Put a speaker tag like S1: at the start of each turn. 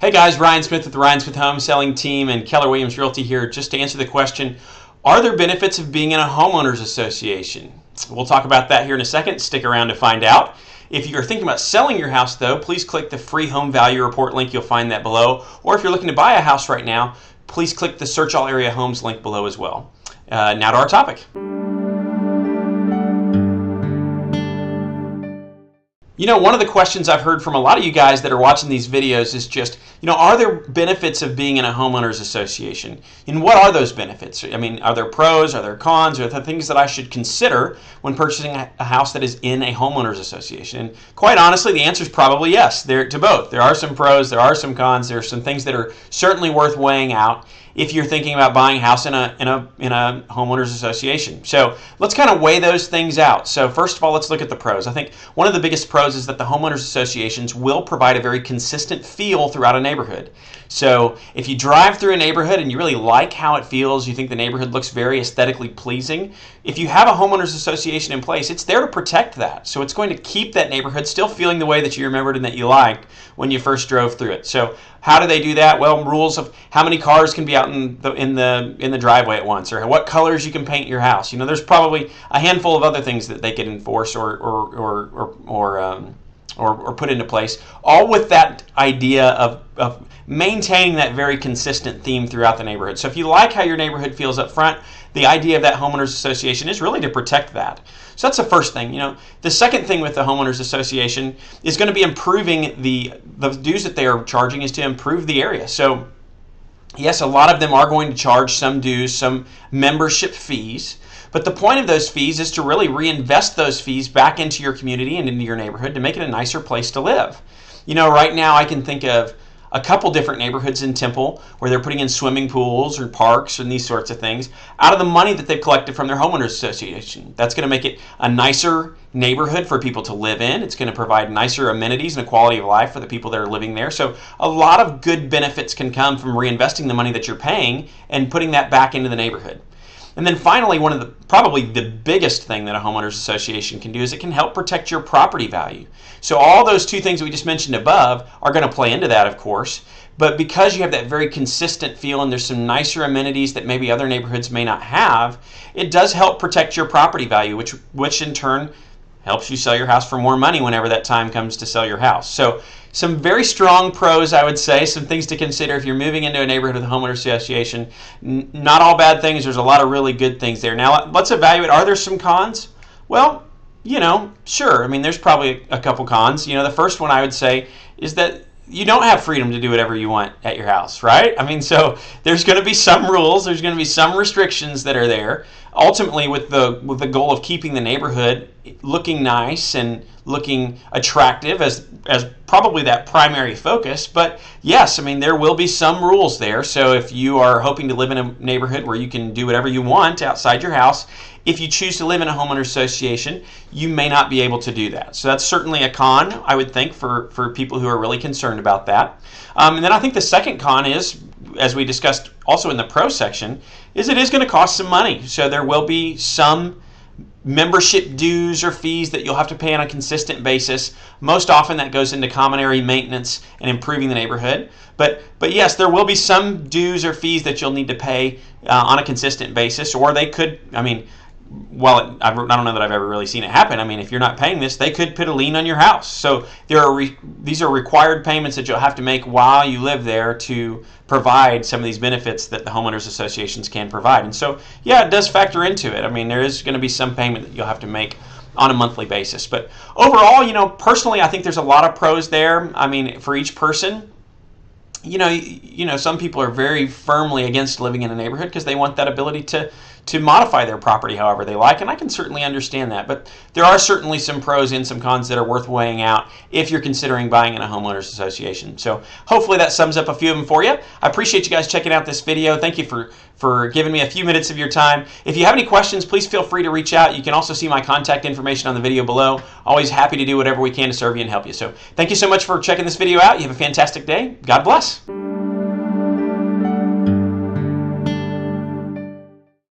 S1: Hey guys, Ryan Smith with the Ryan Smith Home Selling Team and Keller Williams Realty here just to answer the question, are there benefits of being in a homeowners association? We'll talk about that here in a second. Stick around to find out. If you're thinking about selling your house though, please click the free home value report link. You'll find that below. Or if you're looking to buy a house right now, please click the search all area homes link below as well. Now to our topic. You know, one of the questions I've heard from a lot of you guys that are watching these videos is just, are there benefits of being in a homeowners association? And what are those benefits? I mean, are there pros, are there cons, are there things that I should consider when purchasing a house that is in a homeowners association? And quite honestly, the answer is probably yes, to both. There are some pros, there are some cons, there are some things that are certainly worth weighing out if you're thinking about buying a house in a homeowners association. So let's kind of weigh those things out. So first of all, let's look at the pros. I think one of the biggest pros is that the homeowners associations will provide a very consistent feel throughout a neighborhood. So if you drive through a neighborhood and you really like how it feels, you think the neighborhood looks very aesthetically pleasing, if you have a homeowners association in place, it's there to protect that. So it's going to keep that neighborhood still feeling the way that you remembered and that you liked when you first drove through it. So how do they do that? Well, rules of how many cars can be out in the driveway at once, or what colors you can paint your house. There's probably a handful of other things that they could enforce or put into place, all with that idea of maintaining that very consistent theme throughout the neighborhood. So if you like how your neighborhood feels up front, the idea of that homeowners association is really to protect that. So that's the first thing. The second thing with the homeowners association is going to be improving the dues that they are charging is to improve the area. So yes, a lot of them are going to charge some dues, some membership fees. But the point of those fees is to really reinvest those fees back into your community and into your neighborhood to make it a nicer place to live. Right now I can think of a couple different neighborhoods in Temple where they're putting in swimming pools or parks and these sorts of things out of the money that they've collected from their homeowners association. That's going to make it a nicer neighborhood for people to live in. It's going to provide nicer amenities and a quality of life for the people that are living there. So a lot of good benefits can come from reinvesting the money that you're paying and putting that back into the neighborhood. And then finally, probably the biggest thing that a homeowners association can do is it can help protect your property value. So all those two things that we just mentioned above are going to play into that, of course. But because you have that very consistent feel and there's some nicer amenities that maybe other neighborhoods may not have, it does help protect your property value, which in turn helps you sell your house for more money whenever that time comes to sell your house. So some very strong pros, I would say, some things to consider if you're moving into a neighborhood with a homeowner association. Not all bad things. There's a lot of really good things there. Now, let's evaluate. Are there some cons? Well, sure. I mean, there's probably a couple cons. The first one I would say is that you don't have freedom to do whatever you want at your house, right? I mean, so there's going to be some rules. There's going to be some restrictions that are there. Ultimately, with the goal of keeping the neighborhood looking nice and looking attractive as probably that primary focus. But yes, I mean, there will be some rules there. So if you are hoping to live in a neighborhood where you can do whatever you want outside your house, if you choose to live in a homeowner association, you may not be able to do that. So that's certainly a con, I would think, for people who are really concerned about that. And then I think the second con is, as we discussed also in the pro section, is it is going to cost some money. So there will be some membership dues or fees that you'll have to pay on a consistent basis. Most often that goes into common area maintenance and improving the neighborhood. But yes, there will be some dues or fees that you'll need to pay on a consistent basis, or they could, I don't know that I've ever really seen it happen. I mean, if you're not paying this, they could put a lien on your house. So these are required payments that you'll have to make while you live there to provide some of these benefits that the homeowners associations can provide. And so, yeah, it does factor into it. I mean, there is going to be some payment that you'll have to make on a monthly basis. But overall, personally, I think there's a lot of pros there. I mean, for each person. Some people are very firmly against living in a neighborhood because they want that ability to modify their property however they like, and I can certainly understand that. But there are certainly some pros and some cons that are worth weighing out if you're considering buying in a homeowners association. So hopefully that sums up a few of them for you. I appreciate you guys checking out this video. Thank you for giving me a few minutes of your time. If you have any questions, please feel free to reach out. You can also see my contact information on the video below. Always happy to do whatever we can to serve you and help you. So thank you so much for checking this video out. You have a fantastic day. God bless.